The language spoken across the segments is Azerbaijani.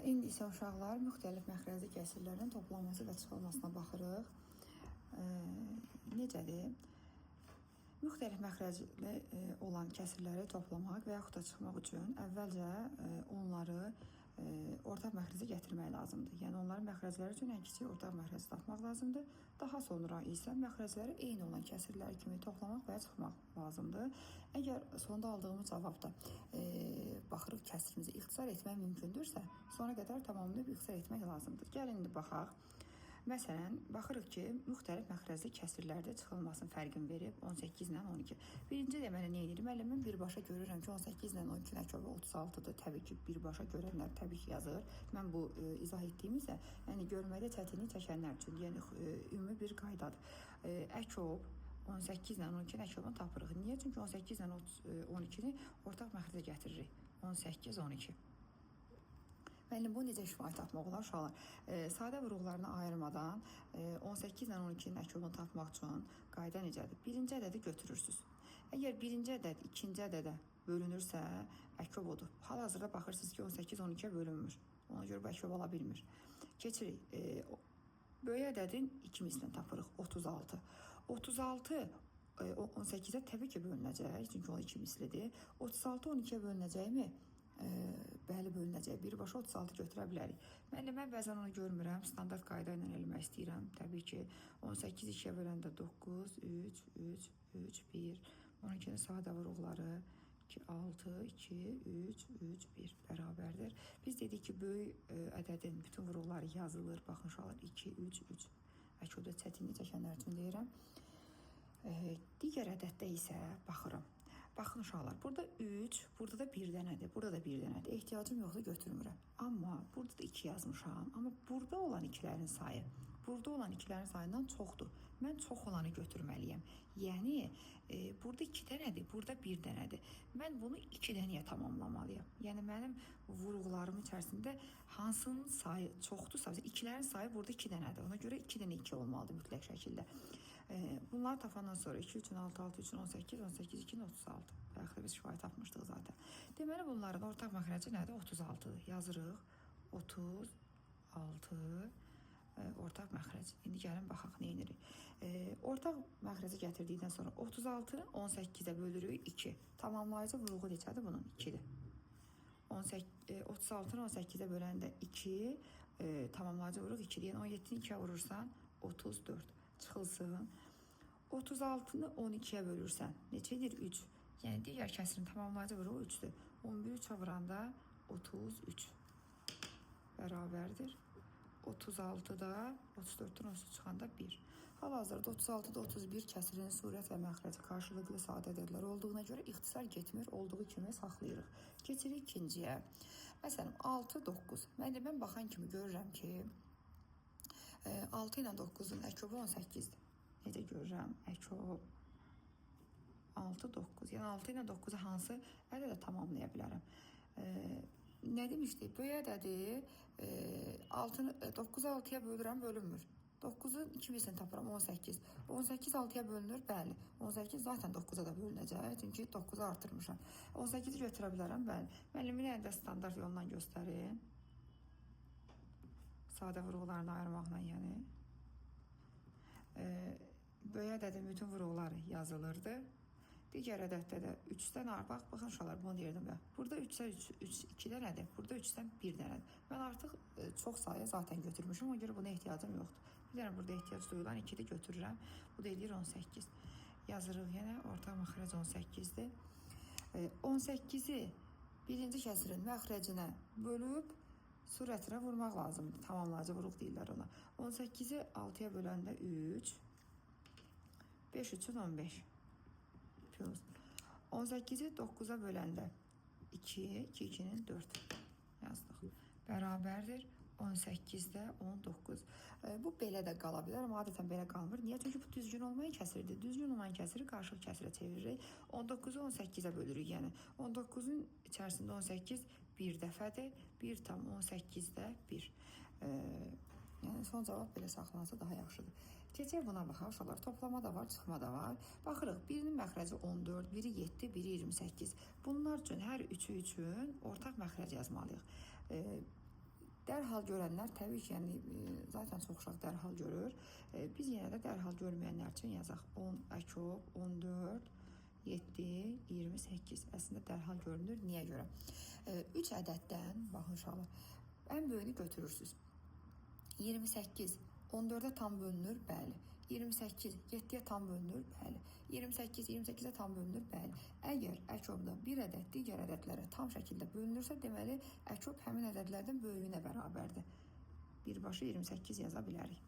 İndi isə uşaqlar müxtəlif məxrəci kəsirlərin toplanması və çıxılmasına baxırıq. Necədir? Müxtəlif məxrəcli olan kəsirləri toplamaq və yaxud da çıxmaq üçün əvvəlcə onları ortaq məxrəcə gətirmək lazımdır. Yəni onların məxrəcləri üçün ən kiçik ortaq məxrəci tapmaq lazımdır. Daha sonra isə məxrəcləri eyni olan kəsirlər kimi toplamaq və çıxmaq lazımdır. Əgər sonda aldığımız cavabda baxırıq kəsirimizi ixtisar etmək mümkündürsə, sonra qədər tamamlayıb ixtisar etmək lazımdır. Gəlin indi baxaq. Məsələn, baxırıq ki, müxtəlif məxrəcli kəsirlərdə çıxılmasının fərqini verib 18 ilə 12. Birinci deməli nə edir? Mən birbaşa görürəm ki, 18 ilə 12-nin əköbü 36-dır. Təbii ki, birbaşa görənlər təbii ki, yazır. Mən bu izah etdiyim isə, yəni görməkdə çətinlik çəkənlər üçün, yəni ümumi bir qaydadır. Əköb 18 ilə 12-nin əköbünü tapırıq. Niyə? Çünki 18 ilə 12-ni ortaq məxrəcə gətiririk. 18, 12. Müəllim, bu necə şifahi tapmaq olar uşaqlar? Sadə vuruqlarını ayırmadan 18 ilə 12-nin əköbünü tapmaq üçün qayda necədir? Birinci ədədi götürürsünüz. Əgər birinci ədəd ikinci ədədə bölünürsə, əköb odur. Hal-hazırda baxırsınız ki, 18 12-yə bölünmür. Ona görə bu əköb ola bilmir. Keçirik. Böyük ədədin 2 mislini tapırıq. 36. 36 18-ə təbii ki, bölünəcək. Çünki o 2 mislidir. 36 12-yə bölünəcəkmi? Bəli, bölünəcək. Birbaşa 36 götürə bilərik. Mən bəzən onu görmürəm. Standart qayda ilə eləmək istəyirəm. Təbii ki, 18 2-yə böləndə 9, 3, 3, 3, 1. 12-nin sadə vuruqları 2, 6, 2, 3, 3, 1 bərabərdir. Biz dedik ki, böyük ədədin bütün vuruqları yazılır. Baxın, uşaqlar 2, 3, 3. Əköbdə çətinlik çəkənlər üçün deyirəm. Digər ədəddə isə baxıram. Baxın uşaqlar, burada 3, burada da 1 dənədir, burada da 1 dənədir. Ehtiyacım yoxdur, götürmürəm. Amma burada da 2 yazmışam. Amma burada olan ikilərin sayı, burada olan ikilərin sayından çoxdur. Mən çox olanı götürməliyəm. Yəni, burada 2 dənədir, burada 1 dənədir. Mən bunu 2 dənəyə tamamlamalıyam. Yəni, mənim vuruqlarım içərisində hansının sayı çoxdursa, ikilərin sayı burada 2 dənədir. Ona görə 2 dənə 2 olmalıdır mütləq şəkildə. Bunları tapandan sonra 2, 3, 6, 6, 3, 18, 18, 2, 36. Bəxtə biz şifahi tapmışdıq zaten. Deməli, bunların ortaq məxrəci nədir? 36-dır. Yazırıq. 36 ortaq məxrəc. İndi gəlin baxaq, nə edirik? Ortaq məxrəci gətirdikdən sonra 36-nı 18-ə bölürük 2. Tamamlayıcı vuruğu neçədir bunun? 2-dir. 36-nı 18-ə böləndə 2, tamamlayıcı vuruq 2-dir. Yəni 17-ni 2-yə vurursan 34. Çıxılsın. 36-nı 12-yə bölürsən. Neçədir? 3. Yəni digər kəsirin tamamlayıcı vuruğu 3-dür. 11-i 3-ə vuranda 33 bərabərdir. 36-da 34-dən 30 çıxanda 1. Hal-hazırda 36-da 31 kəsirin surət və məxrəci qarşılıqlı sadə ədədlər olduğuna görə ixtisar getmir, olduğu kimi saxlayırıq. Keçirik ikinciyə. Məsələn, 6, 9. Mən baxan kimi görürəm ki, 6 ilə 9-un əköbü 18-dir. Necə görürəm? Əköb 6, 9. Yəni 6 ilə 9-u hansı ədədə tamamlaya bilərəm? Nə demişdik? Böyük ədədi 9-u 6-ya bölürəm, bölünmür. 9-un 2 misini tapıram, 18. 18 6-ya bölünür, bəli. 18 zaten 9-a da bölünəcək, çünki 9-u artırmışam. 18-i götürə bilərəm, bəli. Müəllimin əlində standart yolla göstərin. Sadə vuruqlarını ayırmaqla, yəni. Böyük ədədin bütün vuruqları yazılırdı. Digər ədəddə də 3-dən baxın uşaqlar, bunu deyirdim mən. Burada 3-dən 2 dənədir, burada 3-dən 1 dənədir. Mən artıq çox sayı zaten götürmüşüm, ona görə buna ehtiyacım yoxdur. Bilirəm, burada ehtiyac duyulan 2-də götürürəm. Bu da eləyir 18. Yazırıq yenə, ortaq məxrəc 18-dir. 18-i birinci kəsirin məxrəcinə bölüb, surətinə vurmaq lazımdır. Tamamlayıcı vuruq deyirlər ona. 18-i 6-ya böləndə 3, 5 üçün 15. 18-i 9-a böləndə 2, 2-2-nin 4 yazdıq. Bərabərdir 18-də 19. Bu belə də qala bilər, amma adətən belə qalmır. Niyə? Çünki bu düzgün olmayan kəsirdir. Düzgün olan kəsiri qarşılıq kəsirə çeviririk. 19-u 18-ə bölürük. Yəni 19-un içərisində 18 bir dəfədir. 1 tam 18-də 1. Yəni son cavab belə saxlansa daha yaxşıdır. Keçək buna baxaq uşaqlar. Toplama da var, çıxma da var. Baxırıq, birinin məxrəci 14, biri 7, biri 28. Bunlar üçün hər üçü üçün ortaq məxrəc yazmalıyıq. Dərhal görənlər təbii ki, yəni zaten çox uşaq dərhal görür. Biz yenə də dərhal görməyənlər üçün yazaq 10 əkop, 14, 7, 28. Əslində dərhal görünür. Niyə görə? 3 ədəddən, baxın uşaqlar, ən böyüyünü götürürsünüz. 28, 14-ə tam bölünür, bəli. 28, 7-yə tam bölünür, bəli. 28, 28-ə tam bölünür, bəli. Əgər əkobda bir ədəd digər ədədlərə tam şəkildə bölünürsə, deməli, əkob həmin ədədlərdən böyüyünə bərabərdir. Birbaşa 28 yaza bilərik.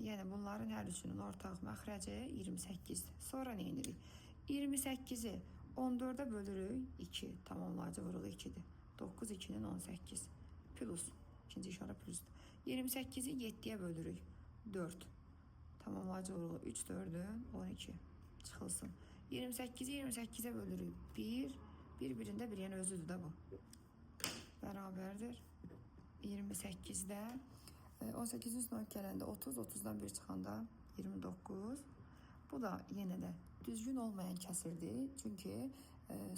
Yəni, bunların hər üçünün ortaq məxrəci 28-dir. Sonra nə edirik? 28-i 14-ə bölürük, 2, tamamlayıcı vuruğu 2-dir. 9, 2-nin 18, plus, ikinci işarə plusdur. 28-i 7-yə bölürük, 4, tamamlayıcı vuruğu 3, 4-ün 12, çıxılsın. 28-i 28-ə bölürük, 1, bir-birində bir, yəni özüdür da bu. Bərabərdir. 28-də 18-in üstündən gələndə 30, 30-dan 1 çıxanda 29. Bu da yenə də düzgün olmayan kəsirdir. Çünki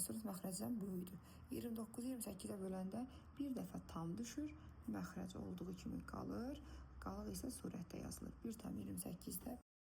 surət məxrəcdən böyükdür. 29-u 28-ə böləndə bir dəfə tam düşür. Məxrəc olduğu kimi qalır. Qalıq isə surətdə yazılır. 1,28-də